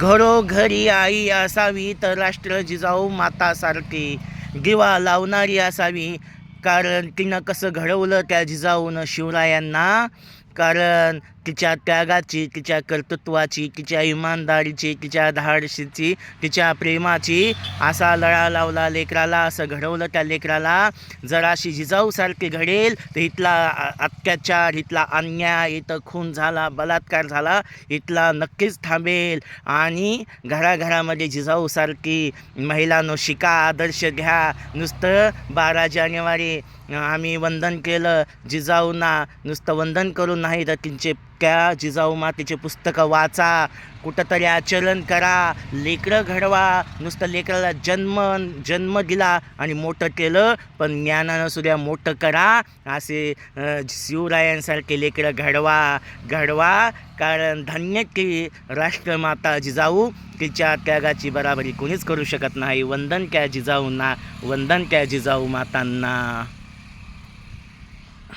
घरोघरी आई असावी तर राष्ट्र जिजाऊ मातासारखी दिवा लावणारी असावी. कारण तिनं कसं घडवलं त्या जिजाऊनं शिवरायांना. कारण तिच्या त्यागाची, तिच्या कर्तृत्वाची, तिच्या इमानदारीची, तिच्या धाडशीची, तिच्या प्रेमाची असा लळा लावला लेकराला, असं घडवलं त्या लेकराला. जर अशी जिजाऊसारखी घडेल तर इथला अत्याचार, इथला अन्याय, इथं खून झाला, बलात्कार झाला, इथला नक्कीच थांबेल. आणि घराघरामध्ये जिजाऊसारखी महिलांनो शिका, आदर्श घ्या. नुसतं 12 जानेवारी आम्ही वंदन केलं जिजाऊंना, नुसतं वंदन करून नाही तर त्या जिजाऊ मातेचे पुस्तकं वाचा, कुठंतरी आचरण करा, लेकरं घडवा. नुसतं लेकराला जन्म दिला आणि मोठं केलं, पण ज्ञानानं सुद्धा मोठं करा. असे शिवरायांसारखे लेकरं घडवा. कारण धन्य की राष्ट्रमाता जिजाऊ, तिच्या त्यागाची बराबरी कोणीच करू शकत नाही. वंदन त्या जिजाऊंना, वंदन त्या जिजाऊ मातांना.